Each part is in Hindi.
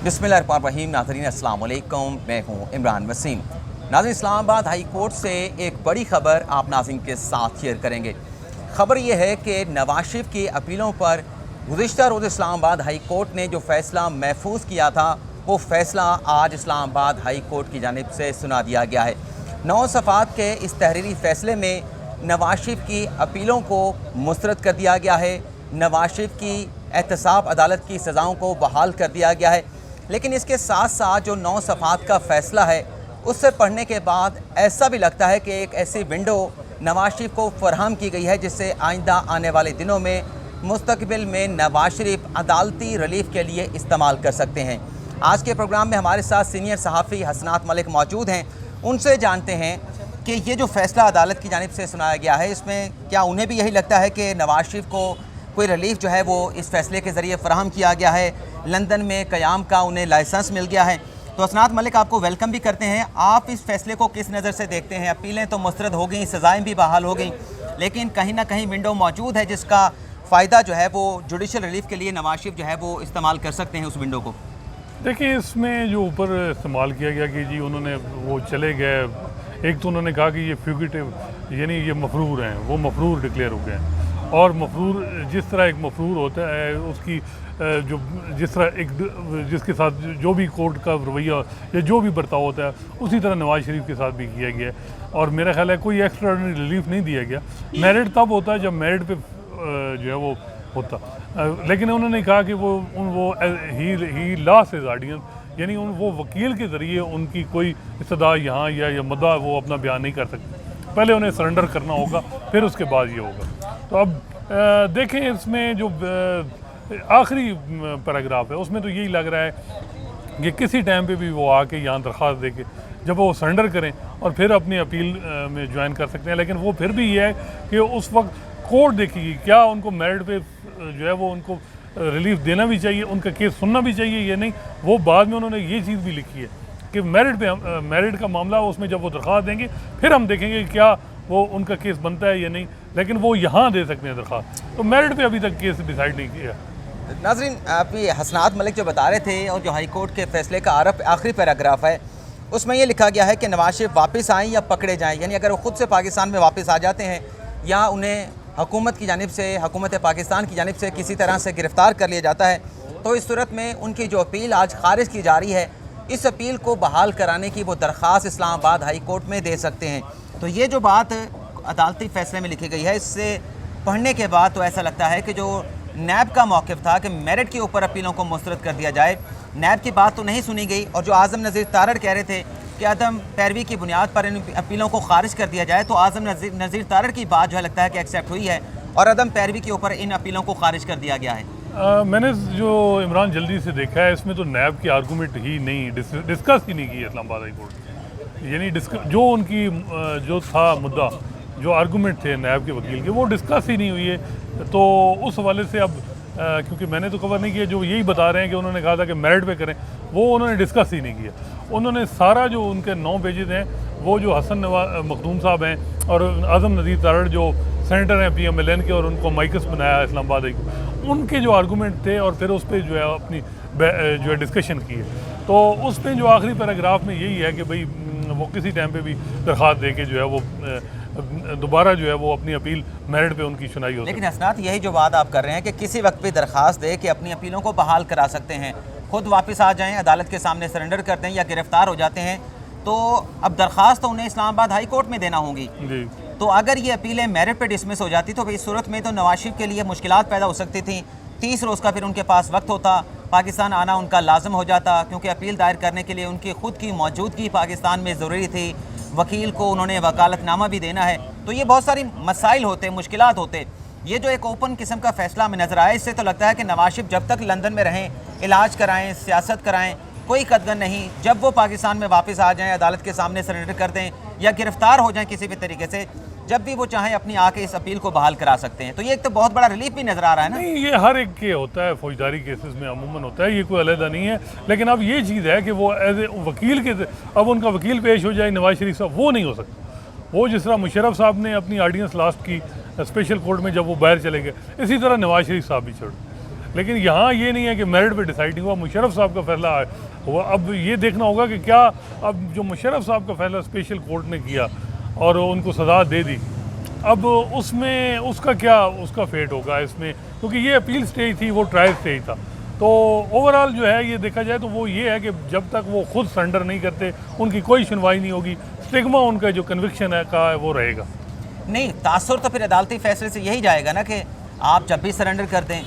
बिस्मिल्लाहिर्रहमानिर्रहीम। नाज़रीन अस्सलाम वालेकुम, मैं हूँ इमरान वसीम। नाज़रीन, इस्लामाबाद हाई कोर्ट से एक बड़ी ख़बर आप नाज़रीन के साथ शेयर करेंगे। ख़बर यह है कि नवाज शरीफ की अपीलों पर गुज़िश्ता रोज़ इस्लामाबाद हाई कोर्ट ने जो फ़ैसला महफूज किया था, वो फ़ैसला आज इस्लामाबाद हाई कोर्ट की जानिब से सुना दिया गया है। 9 सफ़ात के इस तहरीरी फ़ैसले में नवाज शरीफ की अपीलों को मुस्तरद कर दिया गया है। नवाज शरीफ की एहतसाब अदालत की सज़ाओं को बहाल कर दिया गया है। लेकिन इसके साथ साथ जो 9 सफ़ात का फ़ैसला है, उससे पढ़ने के बाद ऐसा भी लगता है कि एक ऐसी विंडो नवाज शरीफ को फराहम की गई है जिससे आइंदा आने वाले दिनों में मुस्तकबिल में नवाज शरीफ अदालती रिलीफ के लिए इस्तेमाल कर सकते हैं। आज के प्रोग्राम में हमारे साथ सीनियर सहाफ़ी हसनात मलिक मौजूद हैं। उनसे जानते हैं कि ये जो फ़ैसला अदालत की जानिब से सुनाया गया है, इसमें क्या उन्हें भी यही लगता है कि नवाज शरीफ को कोई रिलीफ जो है वो इस फ़ैसले के ज़रिए फ़राहम किया गया है, लंदन में क़याम का उन्हें लाइसेंस मिल गया है। तो हसनात मलिक, आपको वेलकम भी करते हैं। आप इस फ़ैसले को किस नज़र से देखते हैं? अपीलें तो मुस्तरद हो गई, सज़ाएँ भी बहाल हो गई, लेकिन कहीं ना कहीं विंडो मौजूद है जिसका फ़ायदा जो है वो जुडिशल रिलीफ के लिए नवाज शरीफ जो है वो इस्तेमाल कर सकते हैं उस विंडो को। देखिए, इसमें जो ऊपर इस्तेमाल किया गया कि जी उन्होंने वो चले गए, एक तो उन्होंने कहा कि ये फ्यूगिटिव यानी ये मफरूर हैं, वो मफरूर डिक्लेयर हो गए हैं। और मफरूर जिस तरह एक मफरूर होता है उसकी जो जिस तरह एक जिसके साथ जो भी कोर्ट का रवैया या जो भी बर्ताव होता है, उसी तरह नवाज शरीफ के साथ भी किया गया है। और मेरा ख्याल है कोई एक्स्ट्राऑर्डिनरी रिलीफ नहीं दिया गया। मेरिट तब होता है जब मेरिट पे जो है वो होता, लेकिन उन्होंने कहा कि वो ही लॉस्ट हिज ऑडियंस, यानी वो वकील के ज़रिए उनकी कोई इस्तदा यहाँ या मुद्दा वो अपना बयान नहीं कर सकते। पहले उन्हें सरेंडर करना होगा, फिर उसके बाद ये होगा। तो अब देखें, इसमें जो आखिरी पैराग्राफ है उसमें तो यही लग रहा है कि किसी टाइम पे भी वो आके यहाँ दरख्वास्त दे के जब वो सरेंडर करें और फिर अपनी अपील में ज्वाइन कर सकते हैं। लेकिन वो फिर भी ये है कि उस वक्त कोर्ट देखेगी क्या उनको मेरिट पे जो है वो उनको रिलीफ देना भी चाहिए, उनका केस सुनना भी चाहिए या नहीं। वो बाद में उन्होंने ये चीज़ भी लिखी है कि मेरिट का मामला उसमें जब वो दरख्वास्त देंगे फिर हम देखेंगे क्या वो उनका केस बनता है या नहीं, लेकिन वो यहाँ दे सकते हैं दरख्वास्त। तो मेरिट पे अभी तक केस डिसाइड नहीं किया। नाज़रीन, आप ये हसनात मलिक जो बता रहे थे और जो हाई कोर्ट के फ़ैसले का आखिरी पैराग्राफ है उसमें ये लिखा गया है कि नवाज शरीफ वापस आएँ या पकड़े जाएँ, यानी अगर वो ख़ुद से पाकिस्तान में वापस आ जाते हैं या उन्हें हुकूमत की जानिब से, हुकूमत पाकिस्तान की जानिब से किसी तरह से गिरफ़्तार कर लिया जाता है, तो इस सूरत में उनकी जो अपील आज खारिज की जा रही है, इस अपील को बहाल कराने की वो दरख्वास्त इस्लामाबाद हाई कोर्ट में दे सकते हैं। तो ये जो बात अदालती फ़ैसले में लिखी गई है, इससे पढ़ने के बाद तो ऐसा लगता है कि जो नैब का मौक़िफ़ था कि मेरिट के ऊपर अपीलों को मुस्तरद कर दिया जाए, नैब की बात तो नहीं सुनी गई। और जो आज़म नज़ीर तारड़ कह रहे थे कि अदम पैरवी की बुनियाद पर इन अपीलों को खारिज कर दिया जाए, तो आज़म नज़ीर तारड़ की बात जो है लगता है कि एक्सेप्ट हुई है और अदम पैरवी के ऊपर इन अपीलों को खारिज कर दिया गया है। मैंने जो इमरान जल्दी से देखा है, इसमें तो नैब की आर्गूमेंट ही नहीं डिस्कस ही नहीं की इस्लामाबाद हाई कोर्ट, यानी जो उनकी जो था मुद्दा, जो आर्गूमेंट थे नैब के वकील के, वो डिस्कस ही नहीं हुई है। तो उस हवाले से अब क्योंकि मैंने तो कवर नहीं किया, जो यही बता रहे हैं कि उन्होंने कहा था कि मेरिट पे करें, वो उन्होंने डिस्कस ही नहीं किया। उन्होंने सारा जो उनके 9 पेजेस हैं, वो जो हसन मखदूम साहब हैं और आज़म नज़ीर तारड़ जो सेनेटर हैं PMLN के और उनको माइकस बनाया इस्लामाबाद हाई कोर्ट, उनके जो आर्गूमेंट थे और फिर उस पर जो है अपनी जो है डिस्कशन की है। तो उस पर जो आखिरी पैराग्राफ में यही है कि भाई वो किसी टाइम पे भी दरख्वास्त दे के जो है वो दोबारा जो है वो अपनी अपील मेरिट पे उनकी सुनाई हो। लेकिन हसनात, यही जो बात आप कर रहे हैं कि किसी वक्त पे दरख्वास्त दे के अपनी अपीलों को बहाल करा सकते हैं, खुद वापस आ जाएं, अदालत के सामने सरेंडर कर दें या गिरफ्तार हो जाते हैं, तो अब दरख्वास्त तो उन्हें इस्लामाबाद हाई कोर्ट में देना होगी। तो अगर ये अपीलें मेरिट पे डिसमिस हो जाती तो इस सूरत में तो नवाज शरीफ के लिए मुश्किलात पैदा हो सकती थी। 30 रोज़ का फिर उनके पास वक्त होता, पाकिस्तान आना उनका लाजम हो जाता, क्योंकि अपील दायर करने के लिए उनकी खुद की मौजूदगी पाकिस्तान में ज़रूरी थी। वकील को उन्होंने वकालतनामा भी देना है, तो ये बहुत सारी मसाइल होते, मुश्किलात होते। ये जो एक ओपन किस्म का फ़ैसला हमें नज़र आया, इससे तो लगता है कि नवाज शरीफ जब तक लंदन में रहें, इलाज कराएं, सियासत कराएं, कोई कदर नहीं। जब वो पाकिस्तान में वापस आ जाएं, अदालत के सामने सरेंडर कर दें या गिरफ्तार हो जाएं किसी भी तरीके से, जब भी वो चाहें अपनी आके इस अपील को बहाल करा सकते हैं। तो ये एक तो बहुत बड़ा रिलीफ भी नज़र आ रहा है ना। नहीं, ये हर एक के होता है, फौजदारी केसेस में अमूमन होता है, ये कोई अलहदा नहीं है। लेकिन अब ये चीज़ है कि वो एज ए वकील के अब उनका वकील पेश हो जाए नवाज शरीफ साहब, वो नहीं हो सकता। वो जिस तरह मुशर्रफ साहब ने अपनी ऑडियंस लास्ट की स्पेशल कोर्ट में जब वो बाहर चले गए, इसी तरह नवाज शरीफ साहब भी छोड़। लेकिन यहाँ ये नहीं है कि मेरिट पे डिसाइड नहीं हुआ, मुशर्रफ साहब का फैसला हुआ। अब ये देखना होगा कि क्या अब जो मुशर्रफ साहब का फैसला स्पेशल कोर्ट ने किया और उनको सज़ा दे दी, अब उसमें उसका क्या उसका फेट होगा इसमें, क्योंकि ये अपील स्टेज थी, वो ट्रायल स्टेज था। तो ओवरऑल जो है ये देखा जाए तो वो ये है कि जब तक वो खुद सरेंडर नहीं करते उनकी कोई सुनवाई नहीं होगी, स्टिग्मा उनका जो कन्विक्शन है का है वो रहेगा। नहीं, तासुर तो फिर अदालती फैसले से यही जाएगा ना कि आप जब भी सरेंडर कर दें,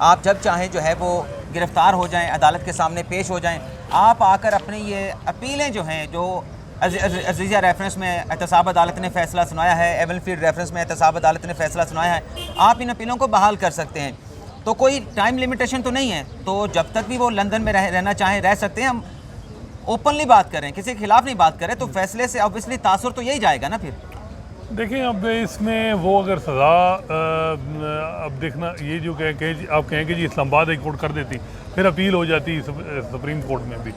आप जब चाहें जो है वो गिरफ्तार हो जाएं, अदालत के सामने पेश हो जाएं, आप आकर अपनी ये अपीलें जो हैं, जो अजीज़ा रेफरेंस में एहतसाब अदालत ने फ़ैसला सुनाया है, एवनफील्ड रेफरेंस में एहतसाब अदालत ने फ़ैसला सुनाया है, आप इन अपीलों को बहाल कर सकते हैं। तो कोई टाइम लिमिटेशन तो नहीं है, तो जब तक भी वो लंदन में रहना चाहें रह सकते हैं। हम ओपनली बात करें, किसी के खिलाफ नहीं बात करें, तो फैसले से ऑब्वियसली तासुर तो यही जाएगा ना। फिर देखिए अब इसमें वो अगर सज़ा अब देखना ये जो आप कहें कि जी इस्लामाबाद हाई कोर्ट कर देती, फिर अपील हो जाती सुप्रीम कोर्ट में भी,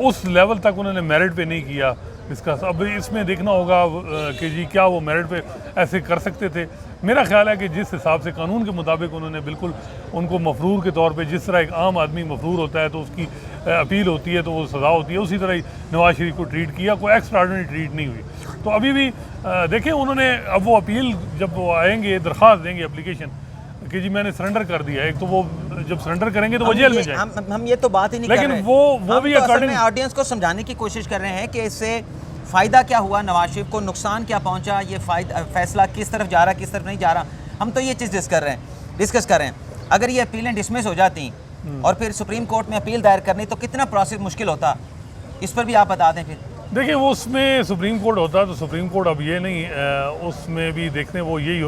उस लेवल तक उन्होंने मेरिट पे नहीं किया इसका। अब इसमें देखना होगा कि जी क्या वो मेरिट पे ऐसे कर सकते थे। मेरा ख्याल है कि जिस हिसाब से कानून के मुताबिक उन्होंने बिल्कुल उनको मफरूर के तौर पे, जिस तरह एक आम आदमी मफरूर होता है तो उसकी अपील होती है तो वो सज़ा होती है, उसी तरह ही नवाज शरीफ को ट्रीट किया, कोई एक्स्ट्राऑर्डिनरी ट्रीट नहीं हुई। तो अभी भी देखें उन्होंने, अब वो अपील जब वो आएंगे, दरख्वास्त देंगे एप्लीकेशन कि जी मैंने सरेंडर कर दिया है, एक तो वो जब सरेंडर करेंगे तो वो जेल में जाएंगे। हम ये तो बात ही नहीं कर रहे, लेकिन वो भी अकॉर्डिंग ऑडियंस को समझाने की कोशिश कर रहे हैं कि इससे फ़ायदा क्या हुआ, नवाज शरीफ को नुकसान क्या पहुंचा, ये फैसला किस तरफ जा रहा, किस तरफ नहीं जा रहा। हम तो ये चीज़ डिस्कस कर रहे हैं। अगर ये अपीलें डिसमिस हो जाती और फिर सुप्रीम कोर्ट में अपील दायर करनी, तो कितना प्रोसेस मुश्किल होता, इस पर भी आप बता दें। फिर देखिए वो उसमें सुप्रीम कोर्ट होता तो सुप्रीम कोर्ट अब ये नहीं, उसमें भी देखने वो यही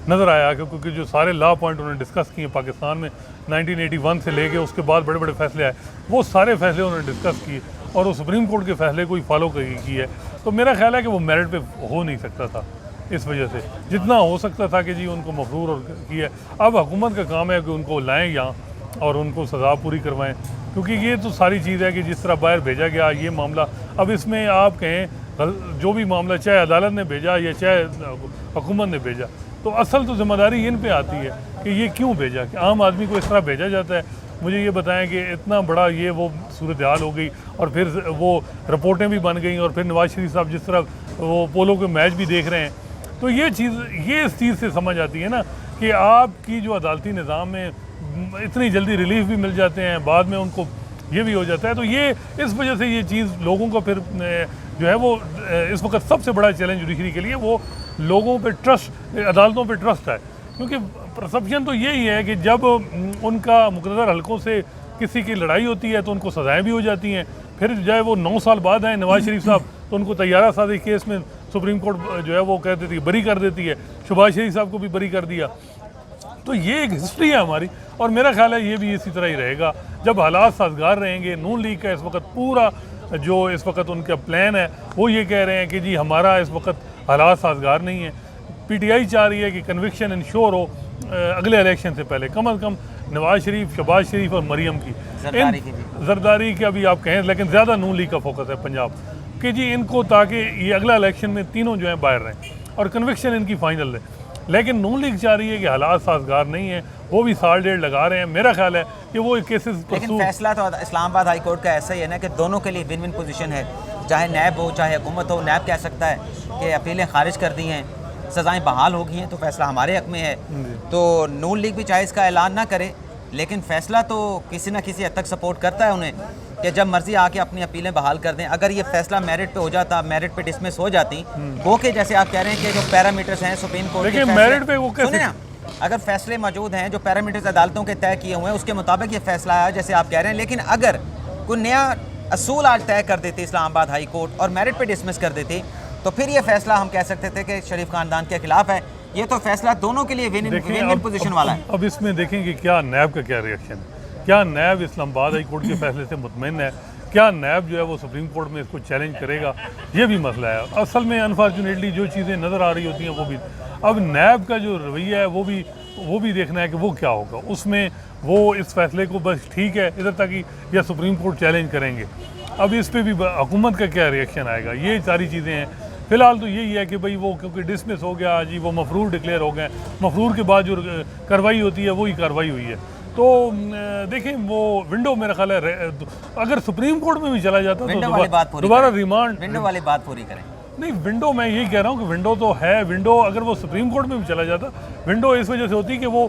नज़र आया क्योंकि जो सारे लॉ पॉइंट उन्होंने डिस्कस किए पाकिस्तान में 1981 से लेके उसके बाद बड़े बड़े फैसले आए, वो सारे फैसले उन्होंने डिस्कस किए और वो सुप्रीम कोर्ट के फैसले को ही फॉलो की है। तो मेरा ख्याल है कि वो मेरिट पे हो नहीं सकता था, इस वजह से जितना हो सकता था कि जी उनको मफरूर और किया। अब हुकूमत का काम है कि उनको लाएँ यहाँ और उनको सज़ा पूरी करवाएँ, क्योंकि ये तो सारी चीज़ है कि जिस तरह बाहर भेजा गया ये मामला, अब इसमें आप कहें जो भी मामला चाहे अदालत ने भेजा या चाहे हुकूमत ने भेजा, तो असल तो जिम्मेदारी इन पे आती है कि ये क्यों भेजा, कि आम आदमी को इस तरह भेजा जाता है। मुझे ये बताएं कि इतना बड़ा ये वो सूरत हाल हो गई और फिर वो रिपोर्टें भी बन गई और फिर नवाज शरीफ साहब जिस तरह वो पोलो के मैच भी देख रहे हैं, तो ये इस चीज़ से समझ आती है ना कि आपकी जो अदालती निज़ाम में इतनी जल्दी रिलीफ भी मिल जाते हैं, बाद में उनको ये भी हो जाता है। तो ये इस वजह से ये चीज़ लोगों का फिर जो है वो इस वक्त सबसे बड़ा चैलेंज जुडिशरी के लिए वो लोगों पे ट्रस्ट, अदालतों पे ट्रस्ट है, क्योंकि परसेप्शन तो यही है कि जब उनका मुक़र्रर हलकों से किसी की लड़ाई होती है तो उनको सज़ाएँ भी हो जाती हैं, फिर चाहे वो 9 साल बाद आए नवाज शरीफ साहब तो उनको तैयारा सादी केस में सुप्रीम कोर्ट जो है वो कह देती है, बरी कर देती है, शहबाज शरीफ साहब को भी बरी कर दिया। तो ये एक हिस्ट्री है हमारी और मेरा ख्याल है ये भी इसी तरह ही रहेगा जब हालात साजगार रहेंगे। नून लीग का इस वक्त पूरा जो इस वक्त उनका प्लान है वो ये कह रहे हैं कि जी हमारा इस वक्त हालात साजगार नहीं है। पीटीआई चाह रही है कि कन्विक्शन इंश्योर हो अगले इलेक्शन से पहले, कम अज़ कम नवाज शरीफ, शहबाज शरीफ और मरियम की, जरदारी की अभी आप कहें, लेकिन ज़्यादा नून लीग का फोकस है पंजाब कि जी इनको, ताकि ये अगला इलेक्शन में तीनों जो है बाहर रहें और कन्विक्शन इनकी फाइनल है। लेकिन नून लीग चाह रही है कि हालात साजगार नहीं है, वो भी 1.5 साल लगा रहे हैं। मेरा ख्याल है कि वो केसेस, लेकिन फैसला तो इस्लामाबाद हाई कोर्ट का ऐसा ही है ना कि दोनों के लिए विन विन पोजीशन है, चाहे नैब हो चाहे हुकूमत हो। नैब कह सकता है कि अपीलें खारिज कर दी हैं, सज़ाएँ बहाल हो गई हैं, तो फैसला हमारे हक में है। तो नून लीग भी चाहे इसका ऐलान ना करे, लेकिन फैसला तो किसी न किसी हद तक सपोर्ट करता है उन्हें कि जब मर्जी आके अपनी अपीलें बहाल कर दें। अगर ये फैसला मेरिट पे हो जाता, मेरिट पे डिसमिस हो जाती, वो कि जैसे आप कह रहे हैं कि जो पैरामीटर्स हैं सुप्रीम कोर्ट के, मेरिट पे वो सुनिए ना, अगर फैसले मौजूद हैं जो पैरामीटर्स अदालतों के तय किए हुए हैं उसके मुताबिक ये फैसला आया जैसे आप कह रहे हैं, लेकिन अगर कोई नया असूल आज तय कर देती इस्लामाबाद हाई कोर्ट और मेरिट पे डिसमिस कर देती, तो फिर ये फैसला हम कह सकते थे कि शरीफ खानदान के खिलाफ है। ये तो फैसला दोनों के लिए विन विन पोजीशन वाला है। अब इसमें देखेंगे क्या नैब का क्या रिएक्शन है, क्या नैब इस्लामाबाद हाई कोर्ट के फैसले से मुतमईन है, क्या नैब जो है वो सुप्रीम कोर्ट में इसको चैलेंज करेगा, ये भी मसला है। असल में अनफॉर्चुनेटली जो चीज़ें नज़र आ रही होती हैं वो भी, अब नैब का जो रवैया है वो भी देखना है कि वो क्या होगा। उसमें वो इस फैसले को बस ठीक है इधर तक ही, या सुप्रीम कोर्ट चैलेंज करेंगे। अब इस पर भी हुकूमत का क्या रिएक्शन आएगा, ये सारी चीज़ें हैं। फिलहाल तो यही है कि भाई वो क्योंकि डिसमिस हो गया जी, वो मफरूर डिक्लेयर हो गए, मफरूर के बाद जो कार्रवाई होती है वही कार्रवाई हुई है। तो देखें वो विंडो मेरा ख्याल है अगर सुप्रीम कोर्ट में भी चला जाता तो दोबारा रिमांड विंडो वाली बात पूरी करें। नहीं, विंडो मैं यही कह रहा हूँ कि विंडो तो है, विंडो अगर वो सुप्रीम कोर्ट में भी चला जाता, विंडो इस वजह से होती कि वो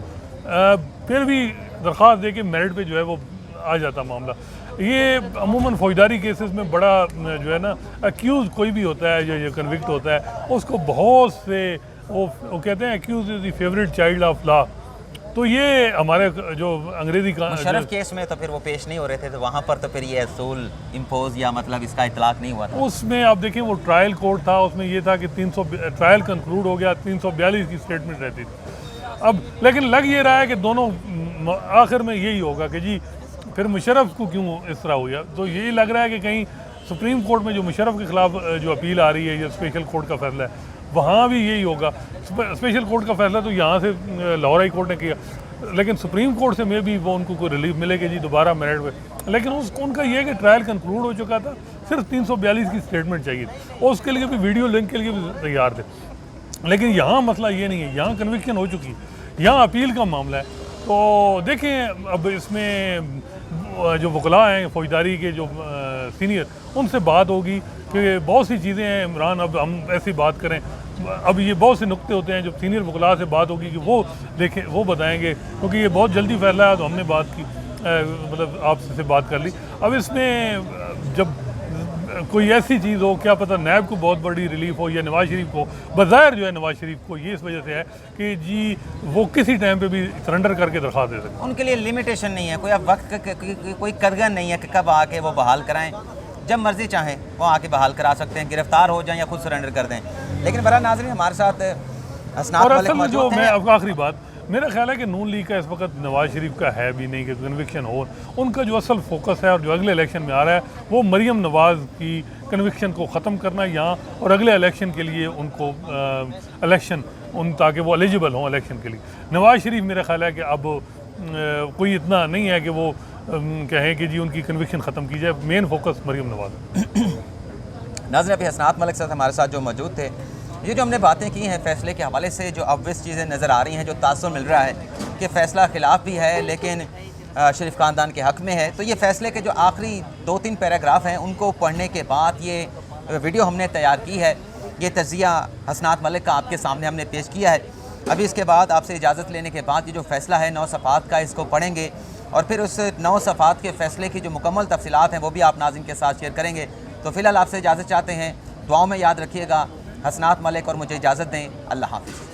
फिर भी दरख्वास्त दे के मेरिट पे जो है वो आ जाता मामला। ये अमूमन फौजदारी केसेस में बड़ा जो है ना, अक्यूज़ कोई भी होता है जो कन्विक्ट होता है उसको बहुत से वो कहते हैं accuse is the favourite child of law. तो ये हमारे जो अंग्रेजी का मुशर्रफ केस में तो फिर वो पेश नहीं हो रहे थे, तो वहाँ पर तो फिर ये असूल इम्पोज या मतलब इसका इतलाक नहीं हुआ था। उसमें आप देखें वो ट्रायल कोर्ट था, उसमें ये था कि 300 ट्रायल कंक्लूड हो गया, 342 की स्टेटमेंट रहती थी। अब लेकिन लग ये रहा है कि दोनों आखिर में यही होगा कि जी फिर मुशर्रफ को क्यों इस तरह हो गया। तो यही लग रहा है कि कहीं सुप्रीम कोर्ट में जो मुशर्रफ के खिलाफ जो अपील आ रही है या स्पेशल कोर्ट का फैसला है वहाँ भी यही होगा। स्पेशल कोर्ट का फैसला तो यहाँ से लाहौर हाई कोर्ट ने किया, लेकिन सुप्रीम कोर्ट से में भी वो उनको कोई रिलीफ मिलेगी जी दोबारा मेरिट पे। लेकिन उनका ये है कि ट्रायल कंक्लूड हो चुका था, सिर्फ 342 की स्टेटमेंट चाहिए थी और उसके लिए भी वीडियो लिंक के लिए भी तैयार थे। लेकिन यहाँ मसला ये नहीं है, यहाँ कन्विक्शन हो चुकी है, यहाँ अपील का मामला है। तो देखें अब इसमें जो वकला हैं फौजदारी के जो सीनियर, उनसे बात होगी कि बहुत सी चीज़ें हैं इमरान, अब हम ऐसी बात करें, अब ये बहुत से नुक्ते होते हैं जो सीनियर वकला से बात होगी कि वो देखें, वो बताएंगे, क्योंकि ये बहुत जल्दी फैला है तो हमने बात की, मतलब आपसे बात कर ली। अब इसमें जब कोई ऐसी चीज़ हो, क्या पता नैब को बहुत बड़ी रिलीफ हो या नवाज शरीफ को, बज़ाहिर जो है नवाज शरीफ को ये इस वजह से है कि जी वो किसी टाइम पे भी सरेंडर करके दरख्वास्त दे सकते। उनके लिए लिमिटेशन नहीं है, कोई अब वक्त कोई कदगन नहीं है कि कब आके वो बहाल कराएं, जब मर्जी चाहें वो आके बहाल करा सकते हैं, गिरफ्तार हो जाएं या खुद सरेंडर कर दें। लेकिन बड़ा नाज़रीन हमारे साथ हसनात मलिक मौजूद हैं। मैं आखिरी बात, मेरा ख्याल है कि नून लीग का इस वक्त नवाज शरीफ का है भी नहीं कि कन्विक्शन हो। उनका जो असल फोकस है और जो अगले इलेक्शन में आ रहा है वो मरीम नवाज़ की कन्विक्शन को ख़त्म करना यहाँ, और अगले इलेक्शन के लिए उनको इलेक्शन ताकि वो एलिजिबल हों इलेक्शन के लिए। नवाज शरीफ मेरा ख्याल है कि अब कोई इतना नहीं है कि वो कहें कि जी उनकी कन्विक्शन ख़त्म की जाए, मेन फोकस मरीम नवाज़। नाज़रीन अभी हसनात मलिक साहब हमारे साथ जो मौजूद थे, ये जो हमने बातें की हैं फैसले के हवाले से, जो ऑब्वियस चीज़ें नज़र आ रही हैं, जो तासुर मिल रहा है कि फ़ैसला ख़िलाफ़ भी है लेकिन शरीफ ख़ानदान के हक़ में है। तो ये फ़ैसले के जो आखिरी 2-3 पैराग्राफ हैं उनको पढ़ने के बाद ये वीडियो हमने तैयार की है, ये तज़िया हसनात मलिक का आपके सामने हमने पेश किया है। अभी इसके बाद आपसे इजाज़त लेने के बाद ये जो फ़ैसला है 9 सफ़ात का, इसको पढ़ेंगे और फिर उस 9 सफ़ात के फ़ैसले की जो मुकम्मल तफ़सीलात हैं वो भी आप नाज़रीन के साथ शेयर करेंगे। तो फ़िलहाल आपसे इजाज़त चाहते हैं, दुआओं में याद रखिएगा। हसनात मलिक और मुझे इजाज़त दें। अल्लाह हाफ़िज़।